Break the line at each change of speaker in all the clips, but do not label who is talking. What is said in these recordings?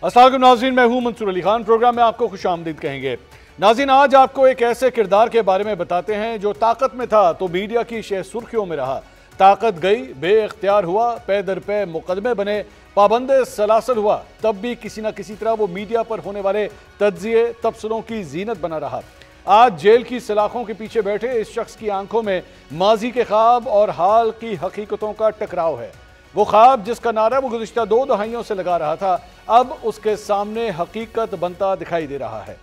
السلام علیکم ناظرین، میں ہوں منصور علی خان۔ پروگرام میں آپ کو خوش آمدید کہیں گے۔ ناظرین، آج آپ کو ایک ایسے کردار کے بارے میں بتاتے ہیں جو طاقت میں تھا تو میڈیا کی شہ سرخیوں میں رہا، طاقت گئی بے اختیار ہوا، پے در پے مقدمے بنے، پابند سلاسل ہوا، تب بھی کسی نہ کسی طرح وہ میڈیا پر ہونے والے تجزیے تبصروں کی زینت بنا رہا۔ آج جیل کی سلاخوں کے پیچھے بیٹھے اس شخص کی آنکھوں میں ماضی کے خواب اور حال کی حقیقتوں کا ٹکراؤ ہے۔ وہ خواب جس کا نعرہ وہ گزشتہ 2 دہائیوں سے لگا رہا تھا، اب اس کے سامنے حقیقت بنتا دکھائی دے رہا ہے۔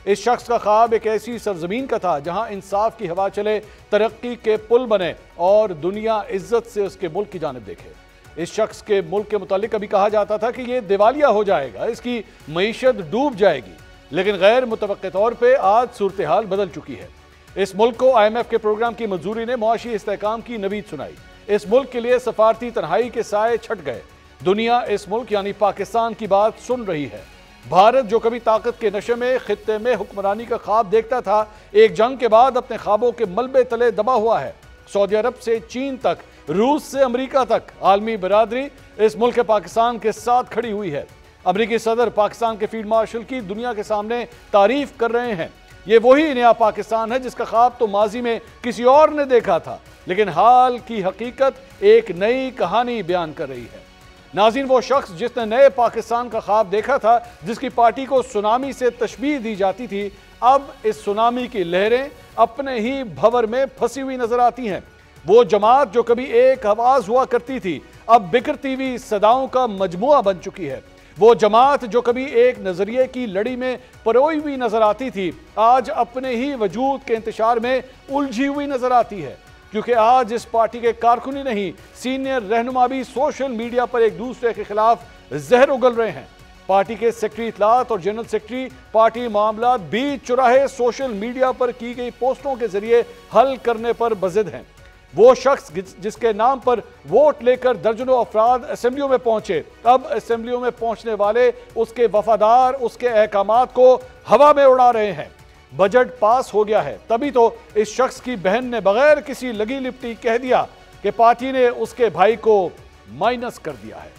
اس شخص کا خواب ایک ایسی سرزمین کا تھا جہاں انصاف کی ہوا چلے، ترقی کے پل بنے اور دنیا عزت سے اس کے ملک کی جانب دیکھے۔ اس شخص کے ملک کے متعلق کبھی کہا جاتا تھا کہ یہ دیوالیہ ہو جائے گا، اس کی معیشت ڈوب جائے گی، لیکن غیر متوقع طور پہ آج صورتحال بدل چکی ہے۔ اس ملک کو IMF کے پروگرام کی منظوری نے معاشی استحکام کی نوید سنائی۔ اس ملک کے لیے سفارتی تنہائی کے سائے چھٹ گئے۔ دنیا اس ملک یعنی پاکستان کی بات سن رہی ہے۔ بھارت جو کبھی طاقت کے نشے میں خطے میں حکمرانی کا خواب دیکھتا تھا، ایک جنگ کے بعد اپنے خوابوں کے ملبے تلے دبا ہوا ہے۔ سعودی عرب سے چین تک، روس سے امریکہ تک، عالمی برادری اس ملک پاکستان کے ساتھ کھڑی ہوئی ہے۔ امریکی صدر پاکستان کے فیلڈ مارشل کی دنیا کے سامنے تعریف کر رہے ہیں۔ یہ وہی نیا پاکستان ہے جس کا خواب تو ماضی میں کسی اور نے دیکھا تھا، لیکن حال کی حقیقت ایک نئی کہانی بیان کر رہی ہے۔ ناظرین، وہ شخص جس نے نئے پاکستان کا خواب دیکھا تھا، جس کی پارٹی کو سونامی سے تشبیہ دی جاتی تھی، اب اس سونامی کی لہریں اپنے ہی بھور میں پھنسی ہوئی نظر آتی ہیں۔ وہ جماعت جو کبھی ایک آواز ہوا کرتی تھی، اب بکھرتی ہوئی صداؤں کا مجموعہ بن چکی ہے۔ وہ جماعت جو کبھی ایک نظریے کی لڑی میں پروئی ہوئی نظر آتی تھی، آج اپنے ہی وجود کے انتشار میں الجھی ہوئی نظر آتی ہے، کیونکہ آج اس پارٹی کے کارکن ہی نہیں، سینئر رہنما بھی سوشل میڈیا پر ایک دوسرے کے خلاف زہر اگل رہے ہیں۔ پارٹی کے سیکرٹری اطلاعات اور جنرل سیکرٹری پارٹی معاملات بیچ چراہے سوشل میڈیا پر کی گئی پوسٹوں کے ذریعے حل کرنے پر بضد ہیں۔ وہ شخص جس کے نام پر ووٹ لے کر درجنوں افراد اسمبلیوں میں پہنچے، اب اسمبلیوں میں پہنچنے والے اس کے وفادار اس کے احکامات کو ہوا میں اڑا رہے ہیں۔ بجٹ پاس ہو گیا ہے، تبھی تو اس شخص کی بہن نے بغیر کسی لگی لپٹی کہہ دیا کہ پارٹی نے اس کے بھائی کو مائنس کر دیا ہے۔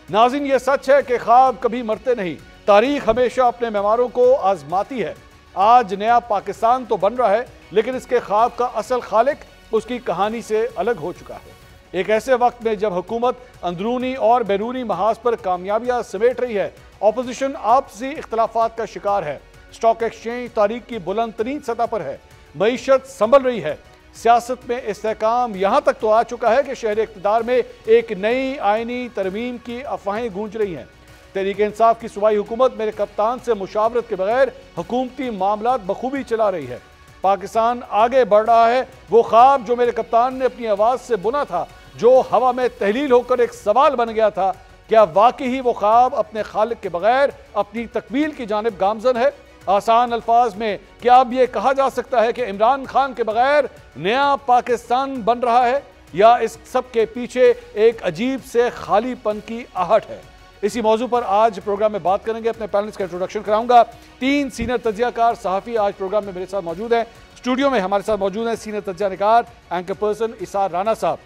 ناظرین، یہ سچ ہے کہ خواب کبھی مرتے نہیں، تاریخ ہمیشہ اپنے معماروں کو آزماتی ہے۔ آج نیا پاکستان تو بن رہا ہے، لیکن اس کے خواب کا اصل خالق اس کی کہانی سے الگ ہو چکا ہے۔ ایک ایسے وقت میں جب حکومت اندرونی اور بیرونی محاذ پر کامیابیاں سمیٹ رہی ہے، اپوزیشن آپسی اختلافات کا شکار ہے، سٹاک ایکسچینج تاریخ کی بلند ترین سطح پر ہے، معیشت سنبھل رہی ہے، سیاست میں استحکام یہاں تک تو آ چکا ہے کہ شہر اقتدار میں ایک نئی آئینی ترمیم کی افواہیں گونج رہی ہیں۔ تحریک انصاف کی صوبائی حکومت میرے کپتان سے مشاورت کے بغیر حکومتی معاملات بخوبی چلا رہی ہے۔ پاکستان آگے بڑھ رہا ہے۔ وہ خواب جو میرے کپتان نے اپنی آواز سے بنا تھا، جو ہوا میں تحلیل ہو کر ایک سوال بن گیا تھا، کیا واقعی ہی وہ خواب اپنے خالق کے بغیر اپنی تکمیل کی جانب گامزن ہے؟ آسان الفاظ میں کیا اب یہ کہا جا سکتا ہے کہ عمران خان کے بغیر نیا پاکستان بن رہا ہے، یا اس سب کے پیچھے ایک عجیب سے خالی پن کی آہٹ ہے؟ اسی موضوع پر آج پروگرام میں بات کریں گے۔ اپنے پینلسٹ کا انٹروڈکشن کراؤں گا۔ 3 سینئر تجزیہ کار صحافی آج پروگرام میں میرے ساتھ موجود ہیں۔ اسٹوڈیو میں ہمارے ساتھ موجود ہیں سینئر تجزیہ نگار اینکر پرسن اسار رانا صاحب،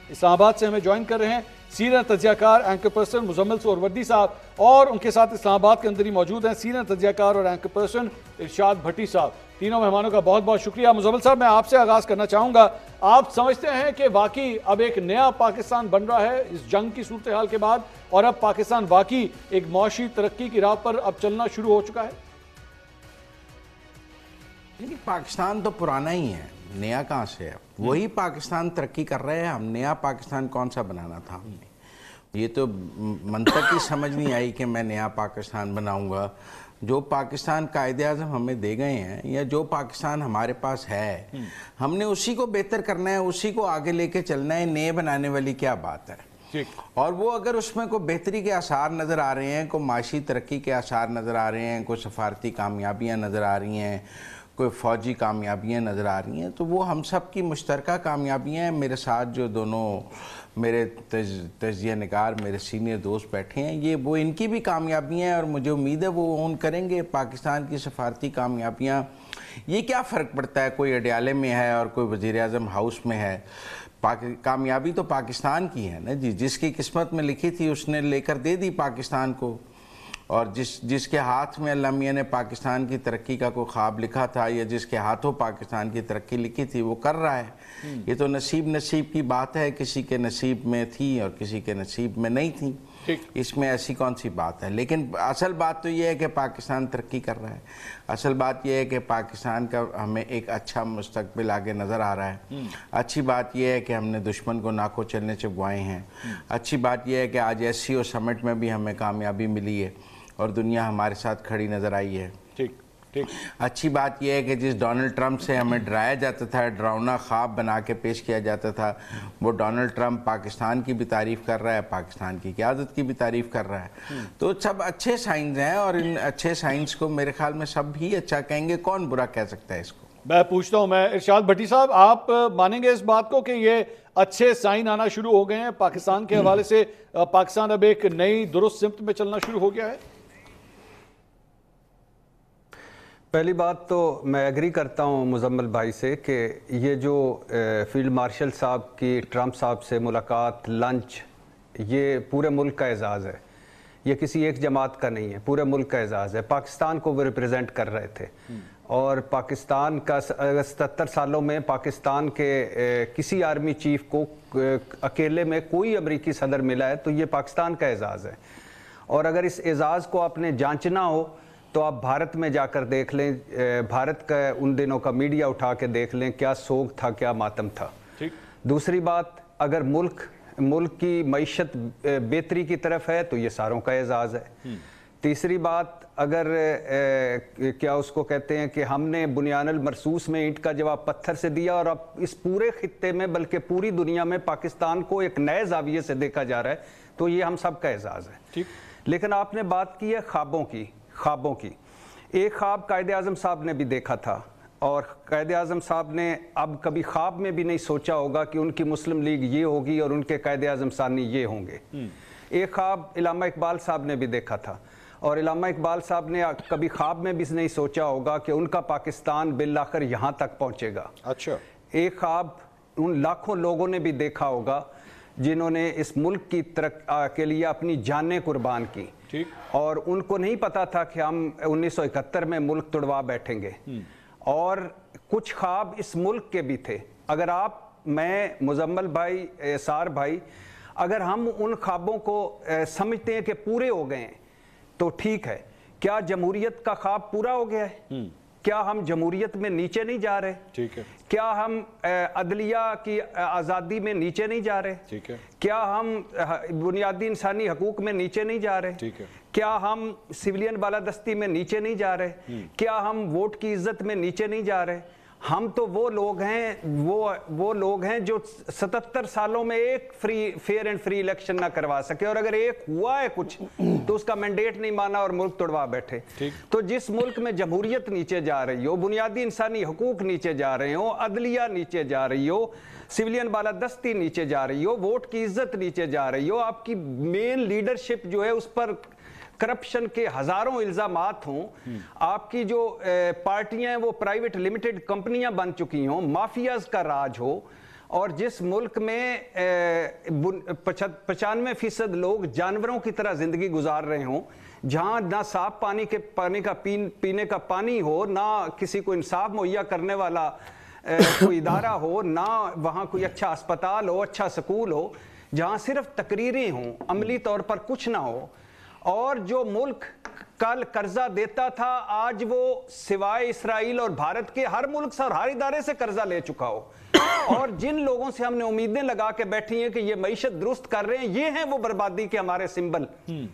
اسلام آباد سے ہمیں جوائن کر رہے ہیں سینئر تجزیہ کار اینکر پرسن مزمل سہروردی صاحب، اور ان کے ساتھ اسلام آباد کے اندر ہی موجود ہیں سینئر تجزیہ کار اور اینکر پرسن ارشاد بھٹی صاحب۔ تینوں مہمانوں کا بہت بہت شکریہ۔ مزمل صاحب، میں آپ سے آغاز کرنا چاہوں گا۔ آپ سمجھتے ہیں کہ واقعی اب ایک نیا پاکستان بن رہا ہے اس جنگ کی صورتحال کے بعد، اور اب پاکستان واقعی ایک معاشی ترقی کی راہ پر اب چلنا شروع ہو چکا ہے؟
پاکستان تو پرانا ہی ہے، نیا کہاں سے ہے؟ وہی پاکستان ترقی کر رہے ہیں۔ ہم نیا پاکستان کون سا بنانا تھا ہم نے؟ یہ تو منطق ہی سمجھ نہیں آئی کہ میں نیا پاکستان بناؤں گا۔ جو پاکستان قائد اعظم ہمیں دے گئے ہیں، یا جو پاکستان ہمارے پاس ہے، ہم نے اسی کو بہتر کرنا ہے، اسی کو آگے لے کے چلنا ہے۔ نئے بنانے والی کیا بات ہے؟ اور وہ اگر اس میں کوئی بہتری کے آثار نظر آ رہے ہیں، کوئی معاشی ترقی کے آثار نظر آ رہے ہیں، کوئی سفارتی کامیابیاں نظر آ رہی ہیں، کوئی فوجی کامیابیاں نظر آ رہی ہیں، تو وہ ہم سب کی مشترکہ کامیابیاں ہیں۔ میرے ساتھ جو دونوں میرے تجزیہ نگار میرے سینئر دوست بیٹھے ہیں، یہ وہ ان کی بھی کامیابیاں ہیں، اور مجھے امید ہے وہ اون کریں گے۔ پاکستان کی سفارتی کامیابیاں، یہ کیا فرق پڑتا ہے؟ کوئی اڈیالے میں ہے اور کوئی وزیر اعظم ہاؤس میں ہے، کامیابی تو پاکستان کی ہے نا جی۔ جس کی قسمت میں لکھی تھی اس نے لے کر دے دی پاکستان کو۔ اور جس کے ہاتھ میں اللہ میاں نے پاکستان کی ترقی کا کوئی خواب لکھا تھا یا جس کے ہاتھوں پاکستان کی ترقی لکھی تھی وہ کر رہا ہے. یہ تو نصیب کی بات ہے, کسی کے نصیب میں تھی اور کسی کے نصیب میں نہیں تھی, اس میں ایسی کون سی بات ہے. لیکن اصل بات تو یہ ہے کہ پاکستان ترقی کر رہا ہے, اصل بات یہ ہے کہ پاکستان کا ہمیں ایک اچھا مستقبل آگے نظر آ رہا ہے. اچھی بات یہ ہے کہ ہم نے دشمن کو ناکو چلنے چبوائے ہیں. اچھی بات یہ ہے کہ آج SCO سمٹ میں بھی ہمیں کامیابی ملی ہے اور دنیا ہمارے ساتھ کھڑی نظر آئی ہے. اچھی بات یہ ہے کہ جس ڈونلڈ ٹرمپ سے ہمیں ڈرایا جاتا تھا, ڈراؤنا خواب بنا کے پیش کیا جاتا تھا, وہ ڈونلڈ ٹرمپ پاکستان کی بھی تعریف کر رہا ہے, پاکستان کی قیادت کی بھی تعریف کر رہا ہے. تو سب اچھے سائنز ہیں اور ان اچھے سائنز کو میرے خیال میں سب ہی اچھا کہیں گے, کون برا کہہ سکتا ہے اس کو.
میں پوچھتا ہوں, میں ارشاد بھٹی صاحب, آپ مانیں گے اس بات کو کہ یہ اچھے سائن آنا شروع ہو گئے ہیں پاکستان کے حوالے سے, پاکستان اب ایک نئی درست سمت میں چلنا شروع ہو گیا ہے؟
پہلی بات تو میں ایگری کرتا ہوں مزمل بھائی سے کہ یہ جو فیلڈ مارشل صاحب کی ٹرمپ صاحب سے ملاقات, لنچ, یہ پورے ملک کا اعزاز ہے. یہ کسی ایک جماعت کا نہیں ہے, پورے ملک کا اعزاز ہے. پاکستان کو وہ ریپریزنٹ کر رہے تھے اور پاکستان کا 77 سالوں میں پاکستان کے کسی آرمی چیف کو اکیلے میں کوئی امریکی صدر ملا ہے تو یہ پاکستان کا اعزاز ہے. اور اگر اس اعزاز کو آپ نے جانچنا ہو تو آپ بھارت میں جا کر دیکھ لیں, بھارت کا ان دنوں کا میڈیا اٹھا کے دیکھ لیں, کیا سوگ تھا, کیا ماتم تھا. دوسری بات, اگر ملک کی معیشت بہتری کی طرف ہے تو یہ ساروں کا اعزاز ہے. تیسری بات, اگر کیا اس کو کہتے ہیں کہ ہم نے بنیان المرصوص میں اینٹ کا جواب پتھر سے دیا اور اب اس پورے خطے میں بلکہ پوری دنیا میں پاکستان کو ایک نئے زاویے سے دیکھا جا رہا ہے, تو یہ ہم سب کا اعزاز ہے. لیکن آپ نے بات کی ہے خوابوں کی. ایک خواب قائد اعظم صاحب نے بھی دیکھا تھا اور قائد اعظم صاحب نے اب کبھی خواب میں بھی نہیں سوچا ہوگا کہ ان کی مسلم لیگ یہ ہوگی اور ان کے قائد اعظم ثانی یہ ہوں گے. ایک خواب علامہ اقبال صاحب نے بھی دیکھا تھا اور علامہ اقبال صاحب نے کبھی خواب میں بھی نہیں سوچا ہوگا کہ ان کا پاکستان بالآخر یہاں تک پہنچے گا.
اچھا,
ایک خواب ان لاکھوں لوگوں نے بھی دیکھا ہوگا جنہوں نے اس ملک کی ترقی کے لیے اپنی جانیں قربان کی اور ان کو نہیں پتا تھا کہ ہم 1971 میں ملک توڑوا بیٹھیں گے. اور کچھ خواب اس ملک کے بھی تھے. اگر آپ, میں, مزمل بھائی, سار بھائی, اگر ہم ان خوابوں کو سمجھتے ہیں کہ پورے ہو گئے ہیں تو ٹھیک ہے. کیا جمہوریت کا خواب پورا ہو گیا ہے؟ کیا ہم جمہوریت میں نیچے نہیں جا رہے؟
ٹھیک ہے.
کیا ہم عدلیہ کی آزادی میں نیچے نہیں جا رہے؟
ٹھیک ہے.
کیا ہم بنیادی انسانی حقوق میں نیچے نہیں جا رہے؟
ٹھیک ہے.
کیا ہم سویلین بالادستی میں نیچے نہیں جا رہے؟ کیا ہم ووٹ کی عزت میں نیچے نہیں جا رہے؟ ہم تو وہ لوگ ہیں جو 77 سالوں میں ایک فیئر اینڈ فری الیکشن نہ کروا سکے, اور اگر ایک ہوا ہے کچھ تو اس کا مینڈیٹ نہیں مانا اور ملک توڑوا بیٹھے. تو جس ملک میں جمہوریت نیچے جا رہی ہو, بنیادی انسانی حقوق نیچے جا رہے ہو, عدلیہ نیچے جا رہی ہو, سویلین بالادستی نیچے جا رہی ہو, ووٹ کی عزت نیچے جا رہی ہو, آپ کی مین لیڈرشپ جو ہے اس پر کرپشن کے ہزاروں الزامات ہوں, آپ کی جو پارٹیاں ہیں وہ پرائیویٹ لمیٹڈ کمپنیاں بن چکی ہوں, مافیاز کا راج ہو, اور جس ملک میں 95% لوگ جانوروں کی طرح زندگی گزار رہے ہوں, جہاں نہ صاف پانی کا پینے کا پانی ہو, نہ کسی کو انصاف مہیا کرنے والا کوئی ادارہ ہو, نہ وہاں کوئی اچھا اسپتال ہو, اچھا سکول ہو, جہاں صرف تقریریں ہوں, عملی طور پر کچھ نہ ہو, اور جو ملک کل قرضہ دیتا تھا آج وہ سوائے اسرائیل اور بھارت کے ہر ملک سے اور ہر ادارے سے قرضہ لے چکا ہو, اور جن لوگوں سے ہم نے امیدیں لگا کے بیٹھی ہیں کہ یہ معیشت درست کر رہے ہیں, یہ ہیں وہ بربادی کے ہمارے سمبل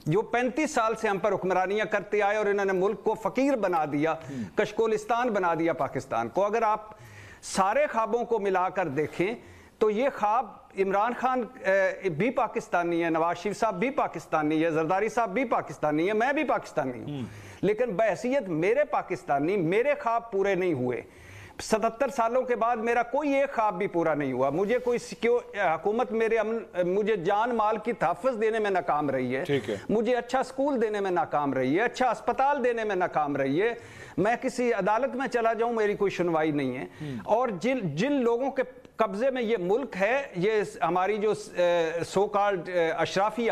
جو 35 سال سے ہم پر حکمرانیاں کرتے آئے اور انہوں نے ملک کو فقیر بنا دیا, کشکولستان بنا دیا پاکستان کو. اگر آپ سارے خوابوں کو ملا کر دیکھیں تو یہ خواب عمران خان بھی پاکستانی ہے, نواز شریف صاحب بھی پاکستانی ہے, زرداری صاحب بھی پاکستانی ہے, میں بھی پاکستانی ہوں, لیکن بحیثیت میرے پاکستانی میرے خواب پورے نہیں ہوئے. 77 سالوں کے بعد میرا کوئی ایک خواب بھی پورا نہیں ہوا. مجھے کوئی حکومت مجھے جان مال کی تحفظ دینے میں ناکام رہی ہے, مجھے اچھا سکول دینے میں ناکام رہی ہے, اچھا اسپتال دینے میں ناکام رہی ہے, میں کسی عدالت میں چلا جاؤں میری کوئی سنوائی نہیں ہے. اور جن لوگوں کے قبضے میں یہ ملک ہے, یہ ہماری جو سو کالڈ اشرافیہ,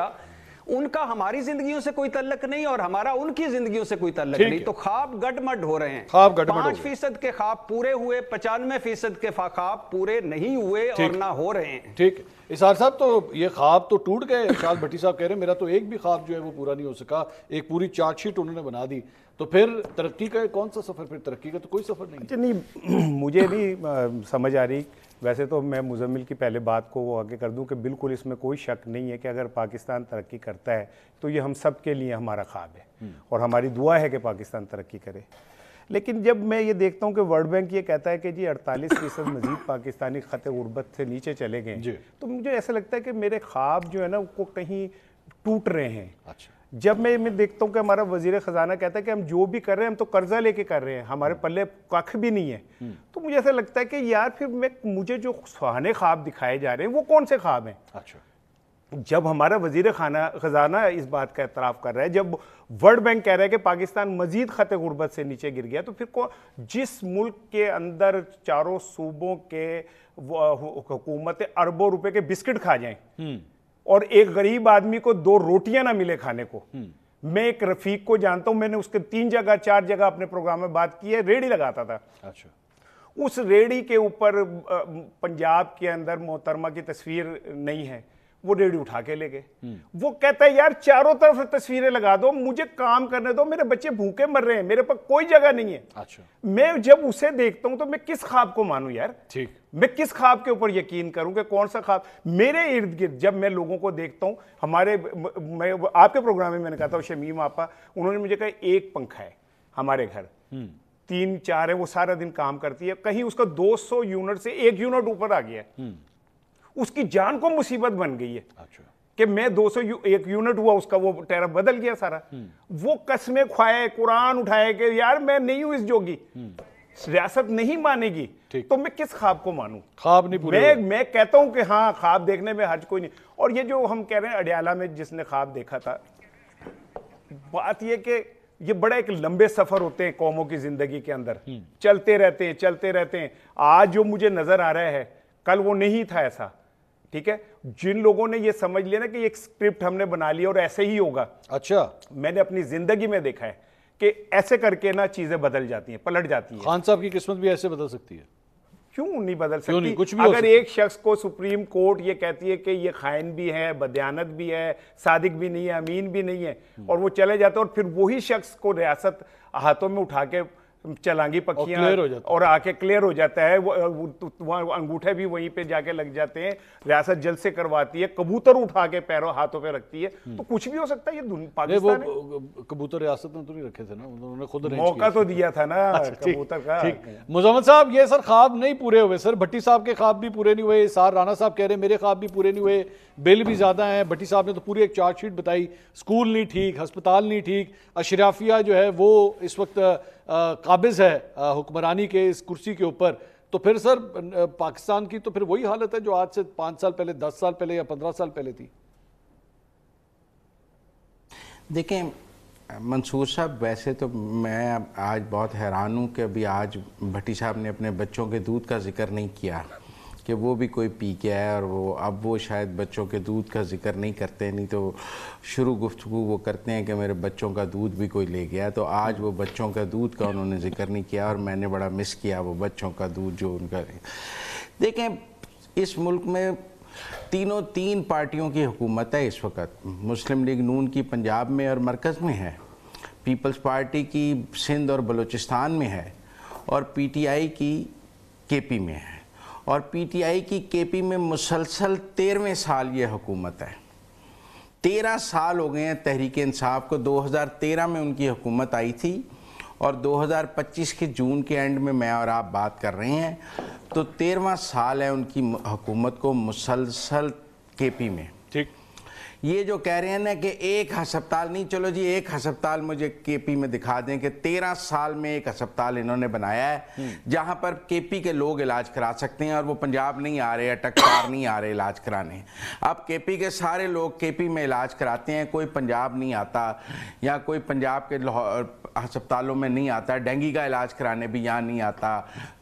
ان کا ہماری زندگیوں سے کوئی تعلق نہیں اور ہمارا ان کی زندگیوں سے کوئی تعلق نہیں. تو خواب گڈمڈ ہو رہے ہیں. 5% کے خواب پورے ہوئے, 95% کے خواب پورے نہیں ہوئے اور نہ ہو رہے ہیں.
ٹھیک. اسحاق صاحب تو یہ خواب تو ٹوٹ گئے. اشاد بھٹی صاحب کہہ رہے ہیں میرا تو ایک بھی خواب جو ہے وہ پورا نہیں ہو سکا. ایک پوری چارٹ شیٹ انہوں نے بنا دی. تو پھر ترقی کا کون سا سفر؟ پھر ترقی کا تو کوئی سفر نہیں.
نہیں, مجھے نہیں سمجھ آ رہی. ویسے تو میں مزمل کی پہلے بات کو وہ آگے کر دوں کہ بالکل اس میں کوئی شک نہیں ہے کہ اگر پاکستان ترقی کرتا ہے تو یہ ہم سب کے لیے ہمارا خواب ہے اور ہماری دعا ہے کہ پاکستان ترقی کرے. لیکن جب میں یہ دیکھتا ہوں کہ ورلڈ بینک یہ کہتا ہے کہ جی 48% مزید پاکستانی خط غربت سے نیچے چلے گئے, تو مجھے ایسا لگتا ہے کہ میرے خواب جو ہے نا وہ کہیں ٹوٹ رہے ہیں. جب میں دیکھتا ہوں کہ ہمارا وزیر خزانہ کہتا ہے کہ ہم جو بھی کر رہے ہیں ہم تو قرضہ لے کے کر رہے ہیں, ہمارے پلے کھ بھی نہیں ہے, تو مجھے ایسا لگتا ہے کہ یار پھر مجھے جو سہانے خواب دکھائے جا رہے ہیں وہ کون سے خواب ہیں؟ جب ہمارا وزیر خزانہ اس بات کا اعتراف کر رہا ہے, جب ورلڈ بینک کہہ رہا ہے کہ پاکستان مزید خط غربت سے نیچے گر گیا, تو پھر جس ملک کے اندر چاروں صوبوں کے حکومتیں اربوں روپے کے بسکٹ کھا جائیں اور ایک غریب آدمی کو 2 روٹیاں نہ ملے کھانے کو. میں ایک رفیق کو جانتا ہوں, میں نے اس کے 3 جگہ 4 جگہ اپنے پروگرام میں بات کی ہے, ریڑھی لگاتا تھا. اس ریڑھی کے اوپر پنجاب کے اندر محترمہ کی تصویر نہیں ہے, وہ ریڑھی اٹھا کے لے گئے. وہ کہتا ہے یار چاروں طرف تصویریں لگا دو, مجھے کام کرنے دو, میرے بچے بھوکے مر رہے ہیں, میرے پاس کوئی جگہ نہیں ہے. میں جب اسے دیکھتا ہوں تو میں کس خواب کو مانوں یار؟ میں کس خواب کے اوپر یقین کروں کہ کون سا خواب میرے ارد گرد؟ جب میں لوگوں کو دیکھتا ہوں, میں آپ کے پروگرام میں نے کہا تھا شمیم آپا, انہوں نے مجھے کہا ایک پنکھا ہے ہمارے گھر, 3-4 ہے, وہ سارا دن کام کرتی ہے, کہیں اس کا 200 یونٹ سے 1 یونٹ اوپر آ گیا ہے, اس کی جان کو مصیبت بن گئی ہے کہ میں 201 یونٹ ہوا اس کا, وہ ٹیرف بدل گیا سارا. وہ قسمیں کھوائے, قرآن اٹھائے کہ یار میں نہیں ہوں اس جوگی, ریاست نہیں مانے گی, تو میں کس خواب کو مانوں؟ خواب نہیں پورے. میں کہتا ہوں کہ ہاں خواب دیکھنے میں حرج کوئی نہیں. اور یہ جو ہم کہہ رہے ہیں اڈیالہ میں جس نے خواب دیکھا تھا, بات یہ کہ یہ بڑا ایک لمبے سفر ہوتے ہیں قوموں کی زندگی کے اندر, چلتے رہتے ہیں. آج جو مجھے نظر آ رہا ہے کل وہ نہیں تھا ایسا. ٹھیک ہے, جن لوگوں نے یہ سمجھ لیا نا کہ ایک سکرپٹ ہم نے بنا لی اور ایسے ہی ہوگا, میں نے اپنی زندگی میں دیکھا ہے کہ ایسے کر کے نا چیزیں بدل جاتی ہیں, پلٹ جاتی ہیں.
خان صاحب کی قسمت بھی ایسے بدل سکتی ہے.
کیوں نہیں بدل سکتی؟ اگر ایک شخص کو سپریم کورٹ یہ کہتی ہے کہ یہ خائن بھی ہے, بدیانت بھی ہے, صادق بھی نہیں ہے, امین بھی نہیں ہے, اور وہ چلے جاتے ہیں, اور پھر وہی شخص کو ریاست ہاتھوں میں اٹھا کے چلانگی پکیاں اور آ کے کلیئر ہو جاتا ہے, وہ انگوٹھے بھی وہیں پہ جا کے لگ جاتے ہیں, ریاست جلد سے کرواتی ہے, کبوتر اٹھا کے پیروں ہاتھوں پہ رکھتی ہے, تو کچھ بھی ہو سکتا ہے. یہ پاکستان ہے.
کبوتر ریاست میں تو نہیں رکھے تھے نا, انہوں نے خود
موقع تو دیا تھا نا کبوتر کا.
مزمل صاحب یہ سر خواب نہیں پورے ہوئے سر, بھٹی صاحب کے خواب بھی پورے نہیں ہوئے, سار رانا صاحب کہہ رہے ہیں میرے خواب بھی پورے نہیں ہوئے, بل بھی زیادہ ہیں. بھٹی صاحب نے تو پوری ایک چارٹ شیٹ بتائی, اسکول نہیں ٹھیک, ہسپتال نہیں ٹھیک, اشرافیہ جو ہے وہ اس وقت قابض ہے حکمرانی کے اس کرسی کے اوپر. تو پھر سر پاکستان کی تو پھر وہی حالت ہے جو آج سے 5 سال پہلے, 10 سال پہلے یا 15 سال پہلے تھی.
دیکھیں منصور صاحب, ویسے تو میں آج بہت حیران ہوں کہ ابھی آج بھٹی صاحب نے اپنے بچوں کے دودھ کا ذکر نہیں کیا کہ وہ بھی کوئی پی کے آئے, اور وہ شاید بچوں کے دودھ کا ذکر نہیں کرتے, نہیں تو شروع گفتگو وہ کرتے ہیں کہ میرے بچوں کا دودھ بھی کوئی لے گیا. تو آج وہ بچوں کا دودھ کا انہوں نے ذکر نہیں کیا, اور میں نے بڑا مس کیا وہ بچوں کا دودھ جو ان کا. دیکھیں اس ملک میں 3 پارٹیوں کی حکومت ہے اس وقت. مسلم لیگ نون کی پنجاب میں اور مرکز میں ہے, پیپلز پارٹی کی سندھ اور بلوچستان میں ہے, اور پی ٹی آئی کی کے پی میں ہے. اور پی ٹی آئی کی کے پی میں مسلسل 13ویں سال یہ حکومت ہے. 13 سال ہو گئے ہیں تحریک انصاف کو. 2013 میں ان کی حکومت آئی تھی, اور 2025 کے جون کے اینڈ میں اور آپ بات کر رہے ہیں, تو 13واں سال ہے ان کی حکومت کو مسلسل کے پی میں.
ٹھیک,
یہ جو کہہ رہے ہیں نا کہ ایک ہسپتال نہیں, چلو جی ایک ہسپتال مجھے کے پی میں دکھا دیں کہ 13 سال میں ایک ہسپتال انہوں نے بنایا ہے جہاں پر کے پی کے لوگ علاج کرا سکتے ہیں, اور وہ پنجاب نہیں آ رہے, اٹکسار نہیں آ رہے علاج کرانے. اب کے پی کے سارے لوگ کے پی میں علاج کراتے ہیں, کوئی پنجاب نہیں آتا, یا کوئی پنجاب کے ہسپتالوں میں نہیں آتا. ڈینگی کا علاج کرانے بھی یہاں نہیں آتا,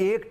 1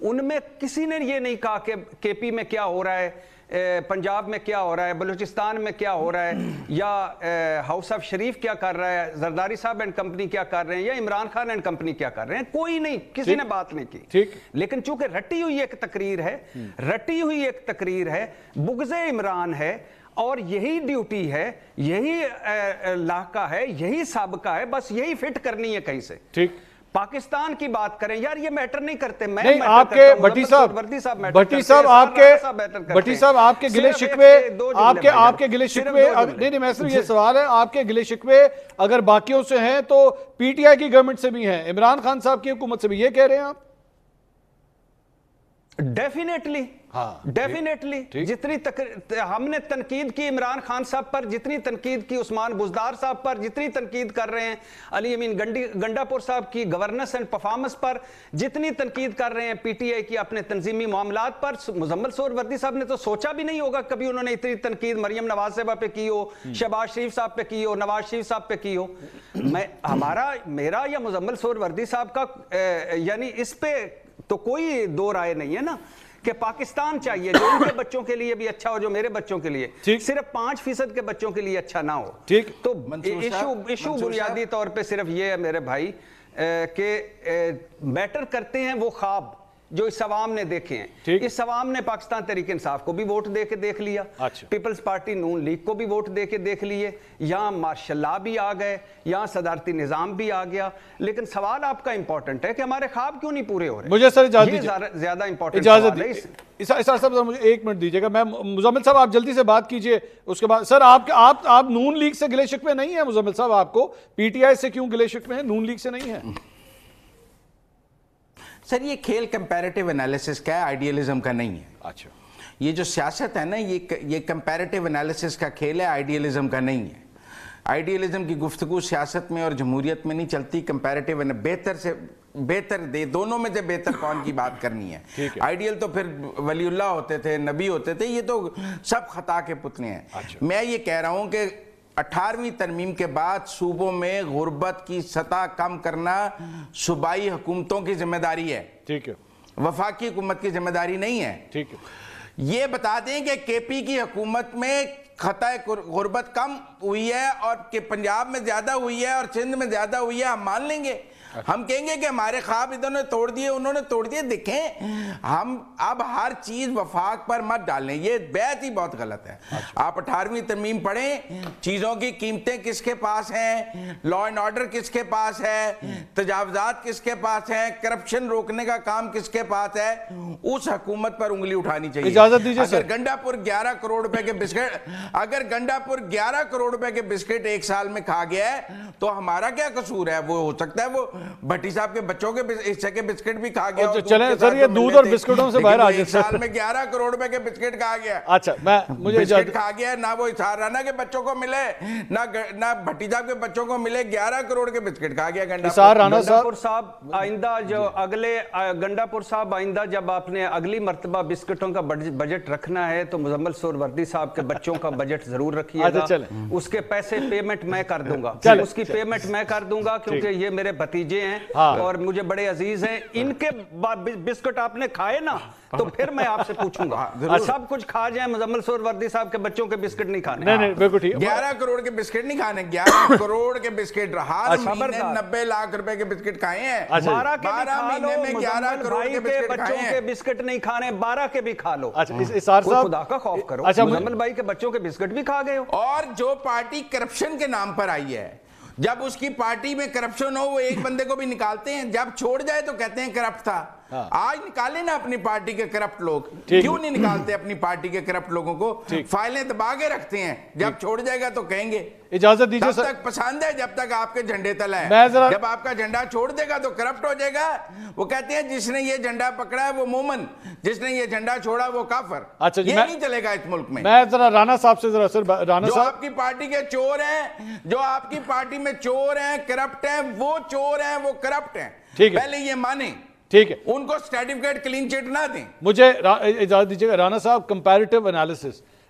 ان میں کسی نے یہ نہیں کہا کہ کے پی میں کیا ہو رہا ہے، پنجاب میں کیا ہو رہا ہے، بلوچستان میں کیا ہو رہا ہے، یا ہاؤس آف شریف کیا کر رہا ہے، زرداری صاحب اینڈ کمپنی کیا کر رہے ہیں، یا عمران خان اینڈ کمپنی کیا کر رہے ہیں، کوئی نہیں، کسی نے بات نہیں کی. لیکن چونکہ رٹی ہوئی ایک تقریر ہے، بغض عمران ہے، اور یہی ڈیوٹی ہے، یہی لاحقہ ہے، یہی سابقہ ہے، بس یہی فٹ کرنی ہے کہیں سے. پاکستان کی بات کریں یار، یہ میٹر نہیں کرتے. میں
آپ کے بھٹی صاحب آپ کے گلے شکوے نہیں، میں صرف یہ سوال ہے، آپ کے گلے شکوے اگر باقیوں سے ہیں تو پی ٹی آئی کی گورنمنٹ سے بھی ہیں، عمران خان صاحب کی حکومت سے بھی، یہ کہہ رہے ہیں آپ؟
ڈیفینیٹلی جتنی ہم نے تنقید کی عمران خان صاحب پر، جتنی تنقید کی عثمان بزدار صاحب پر، جتنی تنقید کر رہے ہیں علی امین گنڈا پور صاحب کی گورننس اینڈ پرفارمنس پر، جتنی تنقید کر رہے ہیں پی ٹی آئی کی اپنے تنظیمی معاملات پر، مزمل سہروردی صاحب نے تو سوچا بھی نہیں ہوگا کبھی انہوں نے اتنی تنقید مریم نواز صاحبہ پہ کی ہو، شہباز شریف صاحب پہ کی ہو، نواز شریف صاحب پہ کی ہو. میرا یا مزمل سہروردی صاحب کا یعنی اس پہ تو کوئی دو رائے نہیں ہے نا کہ پاکستان چاہیے جو ان کے بچوں کے لیے بھی اچھا ہو، جو میرے بچوں کے لیے، صرف 5% کے بچوں کے لیے اچھا نہ ہو. تو ایشو بنیادی طور پہ صرف یہ ہے میرے بھائی کہ میٹر کرتے ہیں وہ خواب جو اس عوام نے دیکھے ہیں. اس عوام نے پاکستان تحریک انصاف کو بھی ووٹ دے کے دیکھ لیا، پیپلز پارٹی نون لیگ کو بھی ووٹ دے کے دیکھ لیے، یہاں مارشل لا بھی آ گئے، یہاں صدارتی نظام بھی آ گیا. لیکن سوال آپ کا امپورٹنٹ ہے کہ ہمارے خواب کیوں نہیں پورے ہو رہے.
مجھے سر اجازت دیجیے،
زیادہ امپورٹنٹ سوال ہے.
اسار صاحب مجھے 1 منٹ دیجیے گا، میں مزمل صاحب آپ جلدی سے بات کیجئے، اس کے بعد سر آپ نون لیگ سے گلے شکوے نہیں ہیں؟ مزمل صاحب آپ کو پی ٹی آئی سے کیوں گلے شکوے ہیں، نون لیگ سے نہیں ہیں؟
سر یہ کھیل کمپیریٹیو انالیسس کا ہے، آئیڈیالزم کا نہیں ہے.
اچھا،
یہ جو سیاست ہے نا یہ کمپیریٹیو انالیسس کا کھیل ہے، آئیڈیالزم کا نہیں ہے. آئیڈیالزم کی گفتگو سیاست میں اور جمہوریت میں نہیں چلتی. کمپیریٹیو بہتر سے بہتر دونوں میں سے بہتر کون کی بات کرنی ہے. آئیڈیل تو پھر ولی اللہ ہوتے تھے، نبی ہوتے تھے، یہ تو سب خطا کے پتلے ہیں. میں یہ کہہ رہا ہوں کہ 18ویں ترمیم کے بعد صوبوں میں غربت کی سطح کم کرنا صوبائی حکومتوں کی ذمہ داری ہے، وفاقی حکومت کی ذمہ داری نہیں ہے. یہ بتا دیں کہ کے پی کی حکومت میں خطہ غربت کم ہوئی ہے اور کہ پنجاب میں زیادہ ہوئی ہے اور سندھ میں زیادہ ہوئی ہے، ہم مان لیں گے. ہم کہیں گے کہ ہمارے خواب ادھر نے توڑ دیے، انہوں نے توڑ دیے. دیکھیں ہم اب ہر چیز وفاق پر مت ڈالیں، یہ بیعت ہی بہت غلط ہے. آپ 18ویں ترمیم پڑھیں، چیزوں کی قیمتیں کس کے پاس ہیں، لا اینڈ آرڈر کس کے پاس ہے، تجاوزات کس کے پاس ہیں، کرپشن روکنے کا کام کس کے پاس ہے. اس حکومت پر انگلی اٹھانی چاہیے.
اجازت دیجیے سر.
اگر گنڈا پور 11 کروڑ روپے کے بسکٹ ایک سال میں کھا گیا ہے تو ہمارا کیا قصور ہے؟ وہ ہو سکتا ہے وہ بھٹی صاحب کے بچوں کے حصے کے بسکٹ بھی کھا گیا.
چلیں سر، یہ دودھ اور بسکٹوں سے باہر آ جائے.
ایک سال میں 11 کروڑ روپے کے بسکٹ کھا گیا.
اچھا، مجھے
بسکٹ کھا گیا، نہ وہ اسحار رانا کے بچوں کو ملے، نہ بھٹی صاحب کے بچوں کو ملے. 11 کروڑ کے بسکٹ کھا گیا
گنڈا پور صاحب. آئندہ جو اگلے گنڈا پور صاحب آئندہ جب آپ نے اگلی مرتبہ بسکٹوں کا بجٹ رکھنا ہے تو مزمل سہروردی صاحب کے بچوں کا بجٹ ضرور رکھیے گا. اس کے پیسے پیمنٹ میں کر دوں گا، اس کی پیمنٹ میں کر دوں گا، کیونکہ یہ میرے بھتیجے ہیں اور مجھے بڑے عزیز ہیں. ان کے بسکٹ آپ نے کھائے نا تو پھر میں آپ سے پوچھوں گا. سب کچھ کھا جائیں، مزمل سہروردی صاحب کے بچوں کے بسکٹ نہیں کھانے.
11 کروڑ کے بسکٹ نہیں کھانے، 11 کروڑ کے بسکٹ ہر مہینے 90 لاکھ روپے کے بسکٹ کھائے ہیں.
12 مہینے میں 11 کروڑ کے بچوں کے بسکٹ نہیں کھانے، 12 کے بھی کھا لو. خدا کا خوف کرو، مزمل بھائی کے بچوں کے بسکٹ بھی کھا گئے ہو.
اور جو پارٹی کرپشن کے نام پر آئی ہے، جب اس کی پارٹی میں کرپشن ہو وہ ایک بندے کو بھی نکالتے ہیں، جب چھوڑ جائے تو کہتے ہیں کرپٹ تھا. آج نکالے نا اپنی پارٹی کے کرپٹ لوگ. کیوں نہیں نکالتے اپنی پارٹی کے کرپٹ لوگوں کو؟ فائلیں دبا کے رکھتے ہیں، جب چھوڑ جائے گا تو کہیں گے.
اجازت دیجیے
تب تک پسند ہے جب تک آپ کے جھنڈے تلے ہیں. جب آپ کا جھنڈا چھوڑ دے گا تو کرپٹ ہو جائے گا. وہ کہتے ہیں جس نے یہ جھنڈا پکڑا ہے وہ مومن، جس نے یہ جھنڈا چھوڑا وہ کافر. یہ نہیں چلے گا اس ملک میں.
میں ذرا رانا صاحب سے
جو آپ کی پارٹی کے چور ہیں، جو آپ کی پارٹی میں چور ہیں، کرپٹ ہیں، وہ چور ہیں، وہ کرپٹ ہیں. پہلے یہ مانیں.
ٹھیک ہے،
ان کو سرٹیفکیٹ کلین چٹ نہ دیں.
مجھے اجازت دیجیے گا. رانا صاحب، کمپیریٹیو انالیسس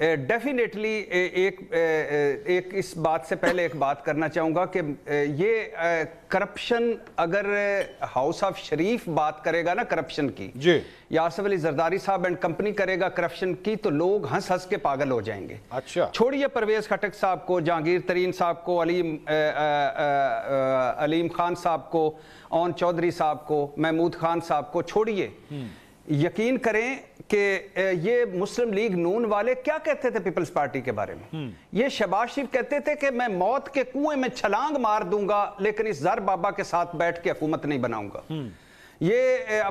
ڈیفینیٹلی ایک اس بات سے پہلے ایک بات کرنا چاہوں گا کہ یہ کرپشن اگر ہاؤس آف شریف بات کرے گا نا کرپشن کی،
جی،
یا آصف علی زرداری صاحب اینڈ کمپنی کرے گا کرپشن کی، تو لوگ ہنس ہنس کے پاگل ہو جائیں گے.
اچھا،
چھوڑیے پرویز خٹک صاحب کو، جہانگیر ترین صاحب کو، علیم خان صاحب کو، اون چودھری صاحب کو، محمود خان صاحب کو چھوڑیے. یقین کریں کہ یہ مسلم لیگ نون والے کیا کہتے تھے پیپلز پارٹی کے بارے میں؟ یہ شہباز شریف کہتے تھے کہ میں موت کے کنویں میں چھلانگ مار دوں گا لیکن اس زر بابا کے ساتھ بیٹھ کے حکومت نہیں بناؤں گا. یہ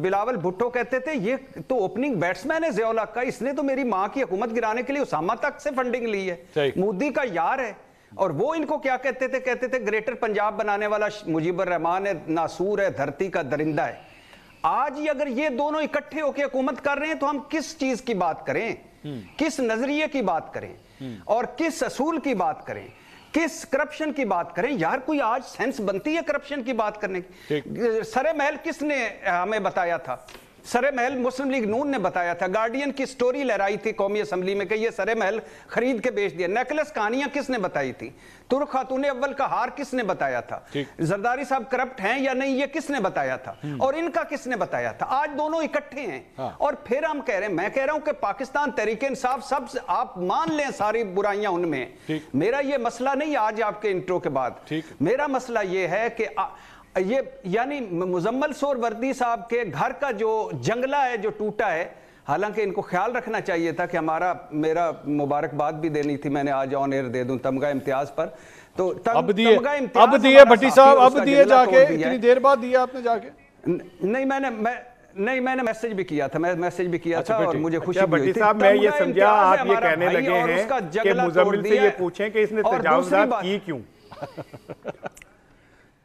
بلاول بھٹو کہتے تھے یہ تو اوپننگ بیٹسمین ہے ضیاء الحق کا، اس نے تو میری ماں کی حکومت گرانے کے لیے اسامہ تک سے فنڈنگ لی ہے، مودی کا یار ہے. اور وہ ان کو کیا کہتے تھے؟ کہتے تھے گریٹر پنجاب بنانے والا مجیب الرحمان ہے، ناصور ہے، دھرتی کا درندہ ہے. آج ہی اگر یہ دونوں اکٹھے ہو کے حکومت کر رہے ہیں تو ہم کس چیز کی بات کریں، کس نظریے کی بات کریں اور کس اصول کی بات کریں، کس کرپشن کی بات کریں؟ یار کوئی آج سینس بنتی ہے کرپشن کی بات کرنے کی؟ سرے محل کس نے ہمیں بتایا تھا؟ سرے محل مسلم لیگ نون نے بتایا تھا. گارڈین کی سٹوری لہرائی تھی قومی اسمبلی میں کہ یہ سرے محل خرید کے بیچ دیا. نیکلس کہانیاں کس نے بتائی تھی؟ ترک خاتون اول کا ہار کس نے بتایا تھا؟ زرداری صاحب کرپٹ ہیں یا نہیں یہ کس نے بتایا تھا؟ اور ان کا کس نے بتایا تھا؟ آج دونوں اکٹھے ہیں اور پھر ہم کہہ رہے ہیں، میں کہہ رہا ہوں کہ پاکستان تحریک انصاف سب آپ مان لیں ساری برائیاں ان میں. میرا یہ مسئلہ نہیں آج آپ کے انٹرو کے بعد، میرا مسئلہ یہ ہے کہ یہ یعنی مزمل سہروردی صاحب کے گھر کا جو جنگلہ ہے جو ٹوٹا ہے، حالانکہ ان کو خیال رکھنا چاہیے تھا کہ میرا مبارکباد بھی دینی تھی، میں نے آج آن ایئر دے دوں تمغہ امتیاز پر. تو
اب دیے بھٹی صاحب، اب دیے جا کے، اتنی دیر بعد دیا آپ نے جا کے؟
نہیں میں نے میسج بھی کیا تھا، اور مجھے خوشی بھی ہوئی
تھی. صاحب میں یہ سمجھا آپ یہ کہنے لگے ہیں کہ مزمل سے یہ پوچھیں کہ اس نے تجاوزات کی کیوں.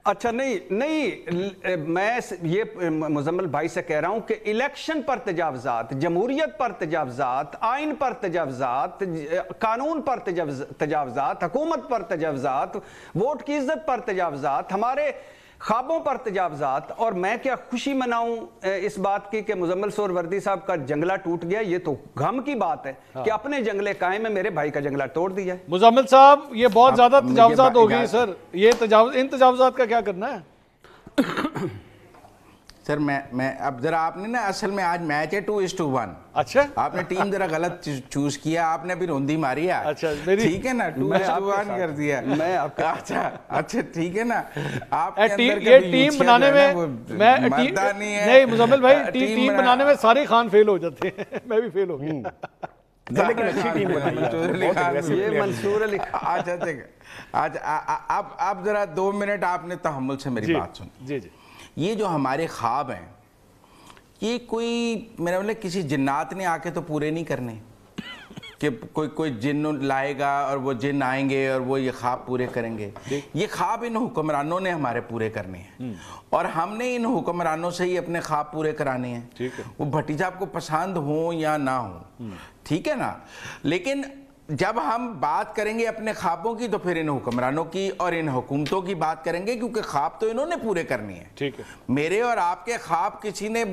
اچھا نہیں میں یہ مزمل بھائی سے کہہ رہا ہوں کہ الیکشن پر تجاوزات، جمہوریت پر تجاوزات، آئین پر تجاوزات، قانون پر تجاوزات، حکومت پر تجاوزات، ووٹ کی عزت پر تجاوزات، ہمارے خوابوں پر تجاوزات. اور میں کیا خوشی مناؤں اس بات کی کہ مزمل سہروردی صاحب کا جنگلہ ٹوٹ گیا؟ یہ تو غم کی بات ہے کہ اپنے جنگلے قائم میں میرے بھائی کا جنگلہ توڑ دیا ہے.
مزمل صاحب یہ بہت زیادہ تجاوزات ہو گئی سر، یہ ان تجاوزات کا کیا کرنا ہے؟
سر میں اب ذرا آپ نے نا اصل میں آج میچ ہے 2:1.
اچھا،
آپ نے ٹیم ذرا غلط چوز کیا، آپ نے بھی روندی ماری ہے.
اچھا
ٹھیک ہے نا، 2:1 کر دیا. اچھا ٹھیک ہے نا. آپ
یہ ٹیم بنانے میں نہیں مزمل بھائی، ٹیم بنانے میں سارے خان فیل ہو جاتے ہیں، میں بھی فیل ہو گیا.
لیکن اچھی ٹیم بنائی.
منصور علی اب ذرا 2 منٹ آپ نے تحمل سے میری بات سنی.
جی جی.
یہ جو ہمارے خواب ہیں یہ کوئی میرا مطلب کسی جنات نے آ کے تو پورے نہیں کرنے کہ کوئی جن لائے گا اور وہ جن آئیں گے اور وہ یہ خواب پورے کریں گے. یہ خواب ان حکمرانوں نے ہمارے پورے کرنے ہیں اور ہم نے ان حکمرانوں سے ہی اپنے خواب پورے کرانے ہیں. وہ بھٹی صاحب کو پسند ہوں یا نہ ہوں، ٹھیک ہے نا. لیکن جب ہم بات کریں گے اپنے خوابوں کی تو پھر ان حکمرانوں کی اور ان حکومتوں کی بات کریں گے، کیونکہ خواب تو انہوں نے پورے کرنے ہیں.
ٹھیک ہے. میرے
اور آپ کے خواب کسی نے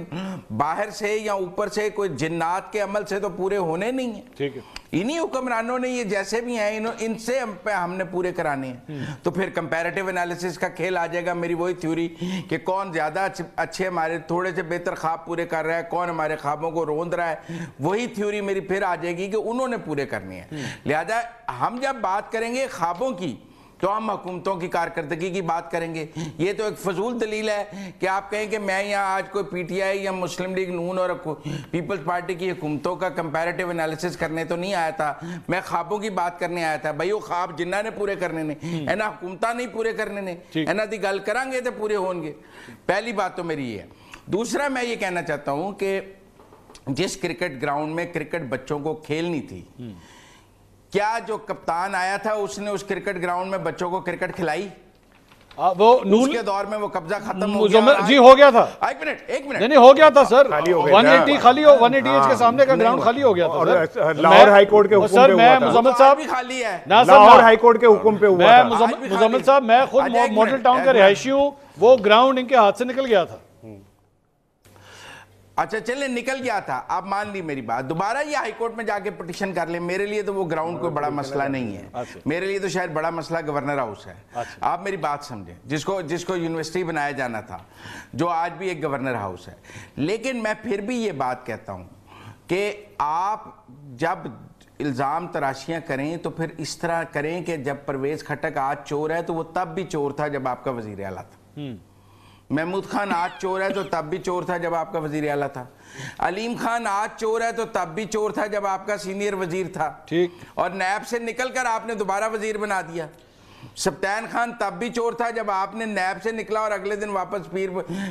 باہر سے یا اوپر سے کوئی جنات کے عمل سے تو پورے ہونے نہیں ہیں. ٹھیک ہے. انہی حکمرانوں نے یہ جیسے بھی ہیں ان سے ہم نے پورے کرانے ہیں. تو پھر کمپیریٹیو انالیسس کا کھیل آ جائے گا. میری وہی تھیوری کہ کون زیادہ اچھے ہمارے تھوڑے سے بہتر خواب پورے کر رہا ہے، کون ہمارے خوابوں کو روند رہا ہے، وہی تھیوری میری پھر آ جائے گی کہ انہوں نے پورے کرنے ہیں. لہذا ہم جب بات کریں گے خوابوں کی تو ہم حکومتوں کی کارکردگی کی بات کریں گے. یہ تو ایک فضول دلیل ہے کہ آپ کہیں کہ میں یہاں آج کوئی پی ٹی آئی یا مسلم لیگ نون اور پیپلز پارٹی کی حکومتوں کا کمپیریٹیو انالیسس کرنے تو نہیں آیا تھا، میں خوابوں کی بات کرنے آیا تھا. بھائی وہ خواب جنہ نے پورے کرنے نے اینا حکومتہ نہیں پورے کرنے نے اینا دی گل کریں گے تو پورے ہوں گے. پہلی بات تو میری یہ ہے. دوسرا میں یہ کہنا چاہتا ہوں کہ جس کرکٹ گراؤنڈ میں کرکٹ بچوں کو کھیلنی تھی، کیا جو کپتان آیا تھا اس نے اس کرکٹ گراؤنڈ میں بچوں کو کرکٹ کھلائی؟ وہ اس کے دور میں وہ قبضہ ختم ہو گیا.
جی ہو گیا تھا.
ایک منٹ
نہیں ہو گیا تھا سر. 180 خالی ہو 180 کے سامنے کا گراؤنڈ خالی ہو گیا تھا سر.
لاہور ہائی کورٹ کے حکم پہ ہوا تھا.
مزمل صاحب
بھی خالی ہے.
لاہور ہائی کورٹ کے حکم پہ ہوا تھا.
مزمل صاحب میں خود ماڈل ٹاؤن کا رہائشی ہوں، وہ گراؤنڈ ان کے ہاتھ سے نکل گیا تھا.
اچھا چلے نکل گیا تھا، آپ مان لی میری بات، دوبارہ یہ ہائی کورٹ میں جا کے پٹیشن کر لیں، میرے لیے تو وہ گراؤنڈ کوئی بڑا مسئلہ نہیں ہے، میرے لیے تو شاید بڑا مسئلہ گورنر ہاؤس ہے. آپ میری بات سمجھیں، جس کو یونیورسٹی بنایا جانا تھا، جو آج بھی ایک گورنر ہاؤس ہے. لیکن میں پھر بھی یہ بات کہتا ہوں کہ آپ جب الزام تراشیاں کریں تو پھر اس طرح کریں کہ جب پرویز خٹک آج چور ہے تو وہ تب بھی چور تھا جب آپ کا وزیر اعلیٰ تھا. محمود خان آج چور ہے تو تب بھی چور تھا جب آپ کا وزیر اعلیٰ تھا. علیم خان آج چور ہے تو تب بھی چور تھا جب آپ کا سینئر وزیر تھا. اور نیب سے نکل کر آپ نے دوبارہ وزیر بنا دیا. سبطین خان تب بھی چور تھا جب آپ نے نیب سے نکلا اور اگلے دن واپس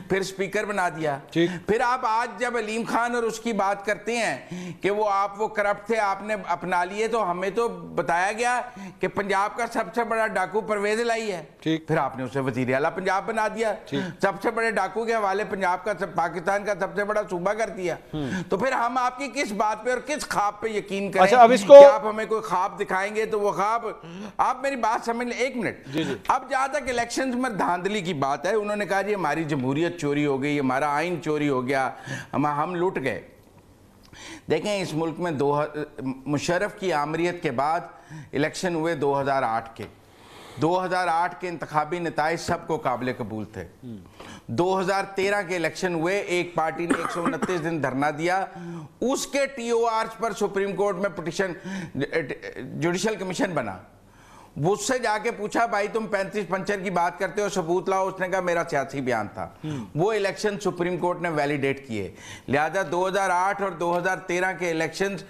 پھر سپیکر بنا دیا. پھر آپ آج جب علیم خان اور اس کی بات کرتے ہیں کہ وہ کرپٹ تھے، آپ نے اپنا لیے، تو ہمیں تو بتایا گیا کہ پنجاب کا سب سے بڑا ڈاکو پرویز الہی ہے، پھر آپ نے اسے وزیر اعلیٰ پنجاب بنا دیا. سب سے بڑے ڈاکو کے حوالے پنجاب کا، پاکستان کا سب سے بڑا صوبہ کر دیا. تو پھر ہم آپ کی کس بات پہ اور کس خواب پہ یقین کریں کہ آپ ہمیں کوئی خواب دکھائیں گے تو وہ خواب. آپ میری بات سمجھ لیں ایک منٹ. اب جہاں تک الیکشنز میں دھاندلی کی بات ہے، انہوں نے کہا جی ہماری جمہوریت چوری ہو گئی، ہمارا آئین چوری ہو گیا، ہم لوٹ گئے. دیکھیں اس ملک میں مشرف کی آمریت کے بعد الیکشن ہوئے 2008 کے. 2008 کے انتخابی نتائج سب کو قابل قبول تھے. 2013 کے الیکشن ہوئے، ایک پارٹی نے 129 دن دھرنا دیا، اس کے ٹی او آرز پر سپریم کورٹ میں پٹیشن جوڈیشل کمیشن بنا. اس سے جا کے پوچھا بھائی تم 35 پنچر کی بات کرتے ہو، ثبوت لاؤ. اس نے کہا میرا سیاسی بیان تھا. وہ الیکشن سپریم کورٹ نے ویلیڈیٹ کیے. لہذا 2008 اور 2013 کے الیکشنز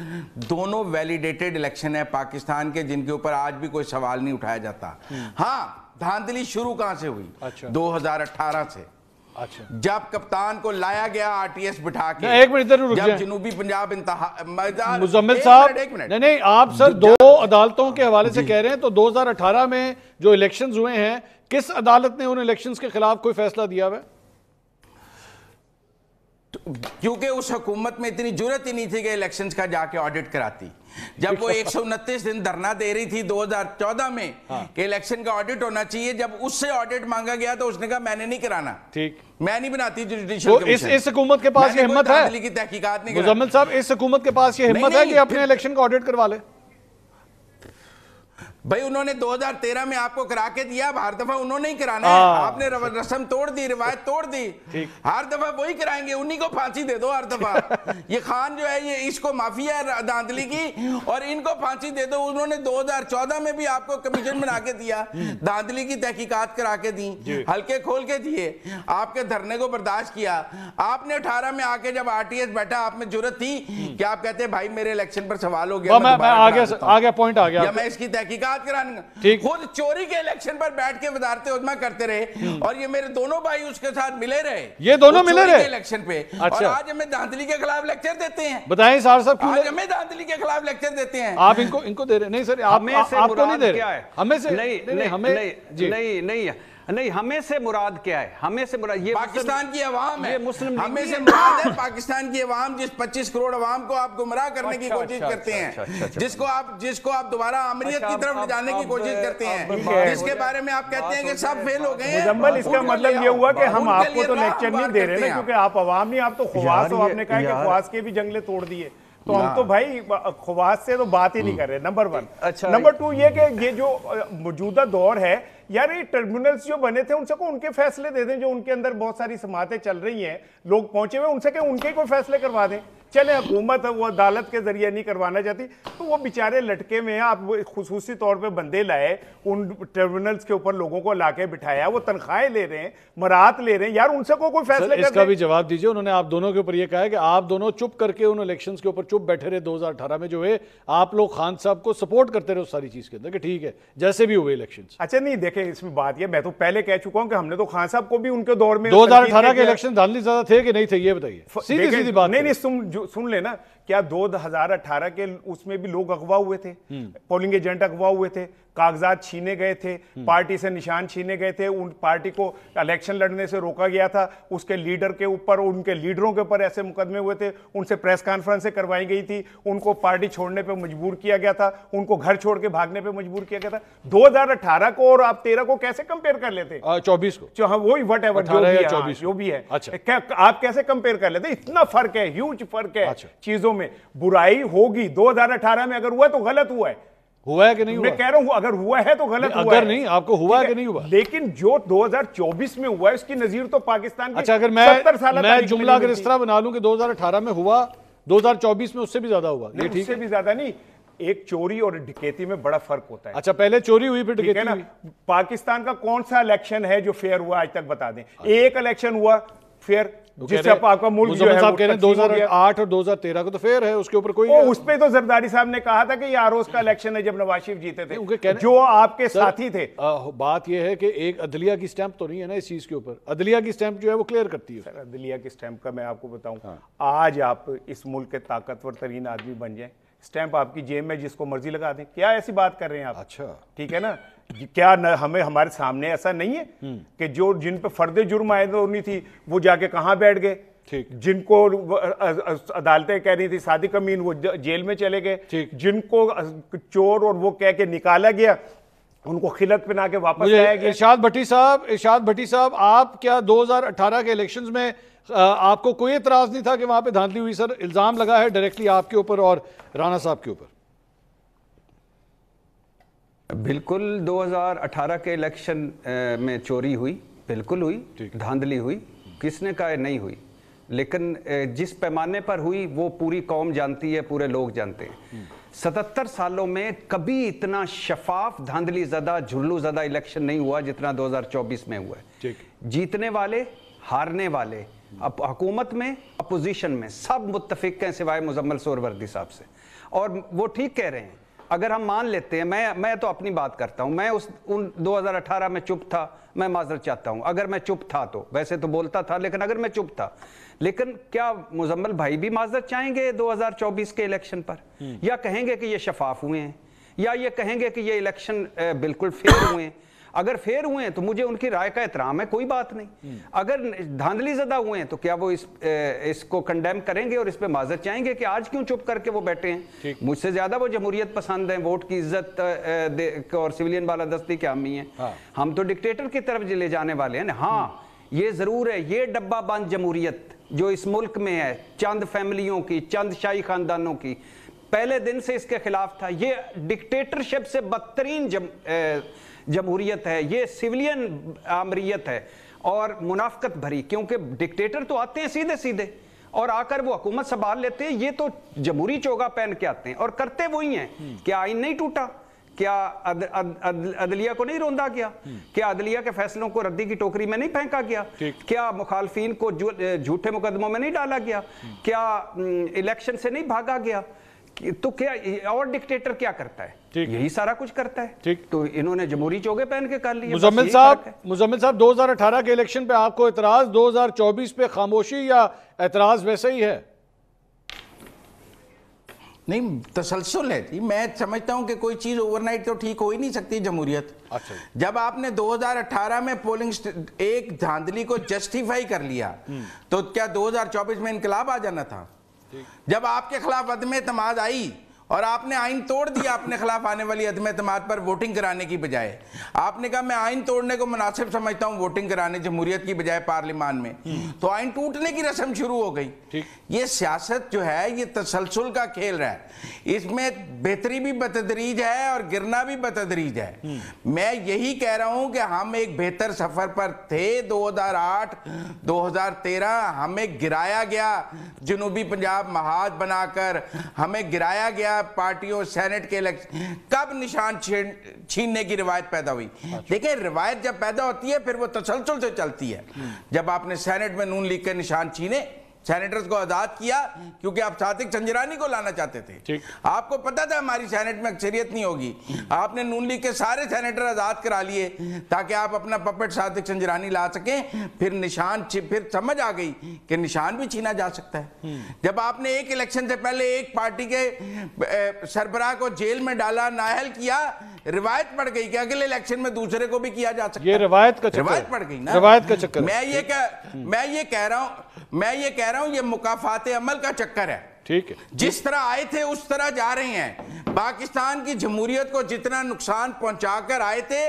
دونوں ویلیڈیٹڈ الیکشن ہیں پاکستان کے، جن کے اوپر آج بھی کوئی سوال نہیں اٹھایا جاتا. ہاں دھاندلی شروع کہاں سے ہوئی؟ 2018 سے، جب کپتان کو لایا گیا آر ٹی ایس بٹھا کے.
ایک منٹ ادھر رک
جب
جائیں
جنوبی پنجاب
مزمل صاحب، نہیں آپ سر دو عدالتوں کے حوالے سے کہہ رہے ہیں، تو 2018 میں جو الیکشنز ہوئے ہیں، کس عدالت نے ان الیکشنز کے خلاف کوئی فیصلہ دیا ہے؟
کیونکہ اس حکومت میں اتنی جرت ہی نہیں تھی کہ الیکشنز کا جا کے آڈٹ کراتی. جب وہ 129 دن دھرنا دے رہی تھی 2014 میں کہ الیکشن کا آڈٹ ہونا چاہیے، جب اس سے آڈٹ مانگا گیا تو اس نے کہا میں نے نہیں کرانا، میں نہیں بناتی جوڈیشل کمیشن.
اس حکومت کے پاس یہ ہمت ہے
کی تحقیقات نہیں.
مزمل صاحب اس حکومت کے پاس یہ ہمت ہے کہ اپنے الیکشن کا آڈٹ کروا لے؟
بھائی انہوں نے 2013 میں آپ کو کرا کے دیا، اب ہر دفعہ انہوں نے ہی کرانا ہے. آپ نے رسم توڑ دی، روایت توڑ دی، ہر دفعہ وہی کرائیں گے. انہی کو پھانسی دے دو ہر دفعہ. یہ خان جو ہے یہ اس کو مافیا ہے دھاندلی کی، اور ان کو پھانسی دے دو. انہوں نے 2014 میں بھی آپ کو کمیشن بنا کے دیا، دھاندلی کی تحقیقات کرا کے دی، ہلکے کھول کے دیے، آپ کے دھرنے کو برداشت کیا. آپ نے 18 میں آ کے جب آر ٹی ایس بیٹھا، آپ میں جرت تھی کہ آپ کہتے بھائی میرے الیکشن پر سوال ہو گیا،
آگے پوائنٹ آ گیا،
یا میں اس کی تحقیقات کرانا. خود چوری کے الیکشن پر بیٹھ کے وزارت عظمیٰ کرتے رہے، اور یہ میرے دونوں بھائی اس کے ساتھ ملے رہے،
یہ دونوں ملے رہے
الیکشن پہ. اور آج ہمیں دھاندلی کے خلاف لیکچر دیتے ہیں.
بتائیں سار صاحب،
آج ہمیں دھاندلی کے خلاف لیکچر دیتے ہیں.
آپ ان کو دے رہے نہیں سر، آپ کو نہیں دے رہے. ہمیں سے
نہیں، ہمیں سے مراد کیا ہے؟ ہمیں سے مراد یہ
پاکستان کی عوام ہے. ہمیں سے مراد ہے پاکستان کی عوام، جس 25 کروڑ عوام کو آپ گمراہ کرنے کی کوشش کرتے ہیں، جس کو آپ دوبارہ آمریت کی طرف لے جانے کی کوشش کرتے ہیں، جس کے بارے میں آپ کہتے ہیں کہ سب فیل ہو گئے ہیں.
مزمل اس کا مطلب یہ ہوا کہ ہم آپ کو تو لیکچر نہیں دے رہے نا، کیونکہ آپ عوام نہیں، آپ تو خواص ہو. آپ نے کہا کہ خواص کے بھی جنگلے توڑ دیے، تو ہم تو بھائی خواص سے تو بات ہی نہیں کر رہے. نمبر 1. نمبر 2 یہ کہ یہ جو موجودہ دور ہے یار، یہ ٹربیونلز جو بنے تھے ان سے کو ان کے فیصلے دے دیں، جو ان کے اندر بہت ساری سماعتیں چل رہی ہیں، لوگ پہنچے ہوئے، ان سے کہ ان کے کوئی فیصلے کروا دیں. چلے حکومت وہ عدالت کے ذریعے نہیں کروانا چاہتی تو وہ بیچارے لٹکے میں ہیں. آپ خصوصی طور پہ بندے لائے، ان ٹربیونلز کے اوپر لوگوں کو لا کے بٹھایا، وہ تنخواہیں لے رہے ہیں، مراعات لے رہے ہیں. یار ان سے کوئی فیصلے کر دیں.
اس کا بھی جواب دیجئے. انہوں نے آپ دونوں کے اوپر یہ کہا ہے کہ آپ دونوں چپ کر کے ان الیکشنز کے اوپر چپ بیٹھے رہے 2018 میں، جو ہے آپ لوگ خان صاحب کو سپورٹ کرتے رہے اس ساری چیز کے اندر کہ ٹھیک ہے جیسے بھی ہوئے الیکشنز.
اچھا نہیں دیکھیں اس میں بات یہ، میں تو پہلے کہہ چکا ہوں کہ ہم نے تو خان صاحب کو بھی ان کے دور میں
2018 کے الیکشن دھاندلی زیادہ تھے کہ نہیں تھے، یہ بتائیے. سیدھی بات
نہیں سن لینا کیا 2018 کے اس میں بھی لوگ اغوا ہوئے تھے, پولنگ ایجنٹ اغوا ہوئے تھے, کاغذات چھینے گئے تھے, پارٹی سے نشان چھینے گئے تھے, ان پارٹی کو الیکشن لڑنے سے روکا گیا تھا, اس کے لیڈر کے اوپر, ان کے لیڈروں کے اوپر ایسے مقدمے ہوئے تھے, ان سے پریس کانفرنسیں کروائی گئی تھی, ان کو پارٹی چھوڑنے پہ مجبور کیا گیا تھا, ان کو گھر چھوڑ کے بھاگنے پہ مجبور کیا گیا تھا. 2018 کو اور آپ 13 کو کیسے کمپیئر کر لیتے؟
24 کو
وہی وٹ ایور جو بھی ہے آپ کیسے کمپیئر کر لیتے؟ اتنا فرق ہے, ہیوج فرق ہے چیزوں میں. برائی ہوگی 2018 میں اگر ہوا ہے تو غلط ہوا ہے.
ہوا ہے کہ نہیں ہوا؟
میں کہہ رہا ہوں اگر ہوا ہے تو غلط ہوا ہے.
اگر نہیں, آپ کو ہوا ہے کہ نہیں ہوا؟
لیکن جو 2024 میں ہوا ہے اس کی نظیر تو پاکستان کی
اچھا, اگر
70 سالہ
میں جملہ اگر اس طرح بنا لوں کہ 2018 میں ہوا, 2024 میں اس سے بھی زیادہ ہوا, یہ ٹھیک ہے؟
اس سے بھی زیادہ نہیں, ایک چوری اور ڈکیتی میں بڑا فرق ہوتا ہے.
اچھا, پہلے چوری ہوئی پھر ڈکیتی ہوئی.
پاکستان کا کون سا الیکشن ہے جو فیئر ہوا آج تک بتا دیں؟ ایک الیکشن ہوا فیئر جس سے آپ کا ملک جو ہے
صاحب کہہ رہے ہیں 2008 اور 2013 کو تو فیئر ہے, اس کے اوپر کوئی
اس پہ تو زرداری صاحب نے کہا تھا کہ یہ آروز کا الیکشن ہے جب نواز شریف جیتے تھے جو آپ کے ساتھی تھے.
بات یہ ہے کہ ایک عدلیہ کی سٹیمپ تو نہیں ہے نا اس چیز کے اوپر, عدلیہ کی سٹیمپ جو ہے وہ کلیئر کرتی ہے.
عدلیہ کی سٹیمپ کا میں آپ کو بتاؤں, آج آپ اس ملک کے طاقتور ترین آدمی بن جائیں, سٹیمپ آپ کی جیب میں جس کو مرضی لگا دیں. کیا ایسی بات کر رہے ہیں آپ؟
اچھا
ٹھیک ہے نا, کیا ہمیں ہمارے سامنے ایسا نہیں ہے کہ جو جن پہ فرد جرم عائد ہونی تھی وہ جا کے کہاں بیٹھ گئے, جن کو عدالتیں کہہ رہی تھی صادق امین وہ جیل میں چلے گئے, جن کو چور اور وہ کہہ کے نکالا گیا ان کو خلعت پہنا کے واپس لایا گیا.
ارشاد بھٹی صاحب, آپ کیا 2018 کے الیکشنز میں آپ کو کوئی اعتراض نہیں تھا کہ وہاں پہ دھاندلی ہوئی؟ سر الزام لگا ہے ڈائریکٹلی آپ کے اوپر اور رانا صاحب کے اوپر.
بالکل 2018 کے الیکشن میں چوری ہوئی, بالکل ہوئی, دھاندلی ہوئی, کس نے کہا نہیں ہوئی, لیکن جس پیمانے پر ہوئی وہ پوری قوم جانتی ہے, پورے لوگ جانتے ہیں. 77 سالوں میں کبھی اتنا شفاف, دھاندلی زدہ, جھلو زدہ الیکشن نہیں ہوا جتنا 2024 میں ہوا ہے. جیتنے والے, ہارنے والے, حکومت میں, اپوزیشن میں, سب متفق ہیں سوائے مزمل سہروردی صاحب سے. اور وہ ٹھیک کہہ رہے ہیں. اگر ہم مان لیتے ہیں, میں تو اپنی بات کرتا ہوں, میں ان 2018 میں چپ تھا, میں معذرت چاہتا ہوں اگر میں چپ تھا تو, ویسے تو بولتا تھا لیکن اگر میں چپ تھا. لیکن کیا مزمل بھائی بھی معذرت چاہیں گے 2024 کے الیکشن پر, یا کہیں گے کہ یہ شفاف ہوئے ہیں, یا یہ کہیں گے کہ یہ الیکشن بالکل فیئر ہوئے ہیں؟ اگر فیئر ہوئے ہیں تو مجھے ان کی رائے کا احترام ہے, کوئی بات نہیں. اگر دھاندلی زدہ ہوئے ہیں تو کیا وہ اس کو کنڈیم کریں گے اور اس پہ معذرت چاہیں گے کہ آج کیوں چپ کر کے وہ بیٹھے ہیں؟ مجھ سے زیادہ وہ جمہوریت پسند ہیں, ووٹ کی عزت اور سویلین بالادستی کے حامی ہیں. ہم تو ڈکٹیٹر کی طرف لے جانے والے ہیں. ہاں یہ ضرور ہے, یہ ڈبہ بند جمہوریت جو اس ملک میں ہے, چند فیملیوں کی, چند شاہی خاندانوں کی, پہلے دن سے اس کے خلاف تھا. یہ ڈکٹیٹرشپ سے بدترین جمہوریت ہے, یہ سیولین آمریت ہے اور منافقت بھری, کیونکہ ڈکٹیٹر تو آتے ہیں سیدھے سیدھے اور آ کر وہ حکومت سنبھال لیتے ہیں. یہ تو جمہوری چوگا پہن کے آتے ہیں اور کرتے وہی ہیں. کیا آئین نہیں ٹوٹا؟ کیا عدلیہ کو نہیں روندا گیا؟ کیا عدلیہ کے فیصلوں کو ردی کی ٹوکری میں نہیں پھینکا گیا؟ کیا مخالفین کو جھوٹے مقدموں میں نہیں ڈالا گیا؟ کیا الیکشن سے نہیں بھاگا گیا؟ تو کیا اور ڈکٹیٹر کیا کرتا ہے؟ یہی سارا کچھ کرتا ہے. تو انہوں نے جمہوری چوگے پہن کے کر لیا.
مزمل صاحب 2018 کے الیکشن پہ آپ کو اعتراض, 2024 پہ خاموشی یا اعتراض ویسے ہی ہے؟
نہیں, تسلسل ہے جی. میں سمجھتا ہوں کہ کوئی چیز اوور نائٹ تو ٹھیک ہو ہی نہیں سکتی جمہوریت. جب آپ نے 2018 میں پولنگ ایک دھاندلی کو جسٹیفائی کر لیا تو کیا 2024 میں انقلاب آ جانا تھا؟ جب آپ کے خلاف عدم اعتماد آئی اور آپ نے آئین توڑ دیا اپنے خلاف آنے والی عدم اعتماد پر ووٹنگ کرانے کی بجائے, آپ نے کہا میں آئین توڑنے کو مناسب سمجھتا ہوں ووٹنگ کرانے جمہوریت کی بجائے پارلیمان میں, تو آئین ٹوٹنے کی رسم شروع ہو گئی. یہ سیاست جو ہے یہ تسلسل کا کھیل رہا ہے, اس میں بہتری بھی بتدریج ہے اور گرنا بھی بتدریج ہے. میں یہی کہہ رہا ہوں کہ ہم ایک بہتر سفر پر تھے. 2008 2013 ہمیں گرایا گیا, جنوبی پنجاب محاذ بنا کر ہمیں گرایا گیا پارٹیوں, سینٹ کے الیکشن. کب نشان چھیننے کی روایت پیدا ہوئی؟ دیکھیں روایت جب پیدا ہوتی ہے پھر وہ تسلسل سے چلتی ہے. جب آپ نے سینٹ میں نون لیگ کے نشان چھینے سینیٹرز کو آزاد کیا کیونکہ آپ صادق چنجرانی کو لانا چاہتے تھے. آپ کو پتا تھا ہماری سینیٹ میں اکثریت نہیں ہوگی, آپ نے نون لیگ کے سارے سینیٹر آزاد کرا لیے تاکہ آپ اپنا پپٹ صادق چنجرانی لا سکیں. پھر سمجھ آ گئی کہ نشان بھی چھینا جا سکتا ہے. جب آپ نے ایک الیکشن سے پہلے ایک پارٹی کے سربراہ کو جیل میں ڈالا, نااہل کیا, روایت پڑ گئی کہ اگلے الیکشن میں دوسرے کو بھی کیا جا سکتا ہے.
یہ روایت کا چکر,
روایت پڑ گئی نا,
روایت کا چکر.
میں یہ کہہ رہا ہوں یہ مکافات عمل کا چکر ہے.
ٹھیک ہے,
جس طرح آئے تھے اس طرح جا رہے ہیں. پاکستان کی جمہوریت کو جتنا نقصان پہنچا کر آئے تھے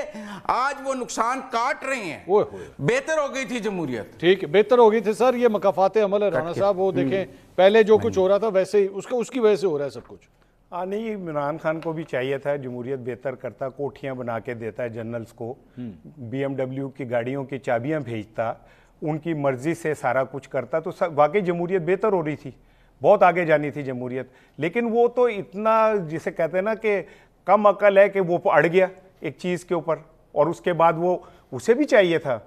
آج وہ نقصان کاٹ رہے ہیں. بہتر ہو گئی تھی جمہوریت.
ٹھیک ہے, بہتر ہو گئی تھی سر. یہ مکافات عمل ہے رانا صاحب. وہ دیکھیں پہلے جو کچھ ہو رہا تھا ویسے ہی اس کی وجہ سے ہو رہا ہے سب کچھ.
نہیں, عمران خان کو بھی چاہیے تھا جمہوریت بہتر کرتا, کوٹھیاں بنا کے دیتا ہے جنرلز کو, بی ایم ڈبلیو کی گاڑیوں کی چابیاں بھیجتا, ان کی مرضی سے سارا کچھ کرتا, تو واقعی جمہوریت بہتر ہو رہی تھی, بہت آگے جانی تھی جمہوریت. لیکن وہ تو اتنا جسے کہتے ہیں نا کہ کم عقل ہے کہ وہ اڑ گیا ایک چیز کے اوپر, اور اس کے بعد وہ اسے بھی چاہیے تھا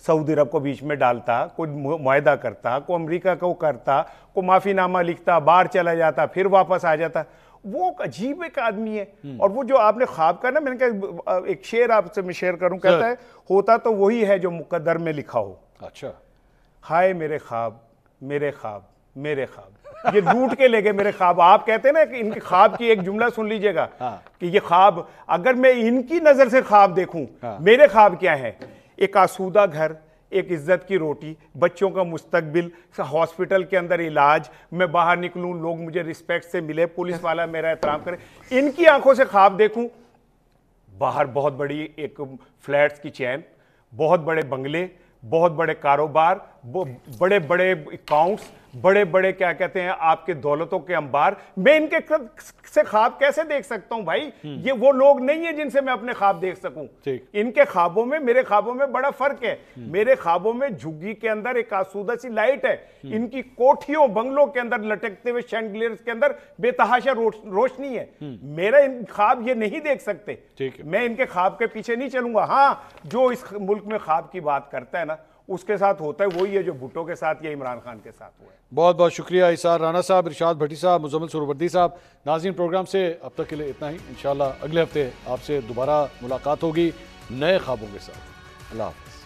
سعودی عرب کو بیچ میں ڈالتا, کوئی معاہدہ کرتا, کوئی امریکہ کو کرتا, کوئی معافی نامہ لکھتا, باہر چلا جاتا, پھر واپس آ جاتا. وہ عجیب ایک آدمی ہے. اور وہ جو آپ نے خواب کا نا, میں نے کہا ایک شعر آپ سے میں شیئر کروں, کہتا ہے ہوتا تو وہی ہے جو مقدر میں لکھا ہو.
اچھا,
ہائے میرے خواب, میرے خواب, میرے خواب, یہ لوٹ کے لے گئے میرے خواب. آپ کہتے ہیں نا کہ ان کے خواب کی ایک جملہ سن لیجئے گا کہ یہ خواب, اگر میں ان کی نظر سے خواب دیکھوں, میرے خواب کیا ہے؟ ایک آسودہ گھر, ایک عزت کی روٹی, بچوں کا مستقبل, ہاسپٹل کے اندر علاج, میں باہر نکلوں لوگ مجھے رسپیکٹ سے ملے, پولیس والا میرا احترام کرے. ان کی آنکھوں سے خواب دیکھوں, باہر بہت بڑی ایک فلیٹس کی چین, بہت بڑے بنگلے, بہت بڑے کاروبار, بڑے بڑے اکاؤنٹس, بڑے بڑے کیا کہتے ہیں آپ کے دولتوں کے انبار. میں ان کے سے خواب کیسے دیکھ سکتا ہوں بھائی؟ یہ وہ لوگ نہیں ہیں جن سے میں اپنے خواب دیکھ سکوں. ان کے خوابوں میں میرے خوابوں میں بڑا فرق ہے. میرے خوابوں میں جھگی کے اندر ایک آسودہ سی لائٹ ہے, ان کی کوٹھیوں بنگلوں کے اندر لٹکتے ہوئے شینڈلیئرز کے اندر بے تحاشا روشنی ہے. میرا ان خواب یہ نہیں دیکھ سکتے. میں ان کے خواب کے پیچھے نہیں چلوں گا. ہاں, جو اس ملک میں خواب کی بات کرتا ہے نا, اس کے ساتھ ہوتا ہے وہی ہے جو بھٹو کے ساتھ یا عمران خان کے ساتھ ہوا ہے.
بہت بہت شکریہ ایثار رانا صاحب, ارشاد بھٹی صاحب, مزمل سہروردی صاحب. ناظرین, پروگرام سے اب تک کے لیے اتنا ہی. انشاءاللہ اگلے ہفتے آپ سے دوبارہ ملاقات ہوگی نئے خوابوں کے ساتھ. اللہ حافظ.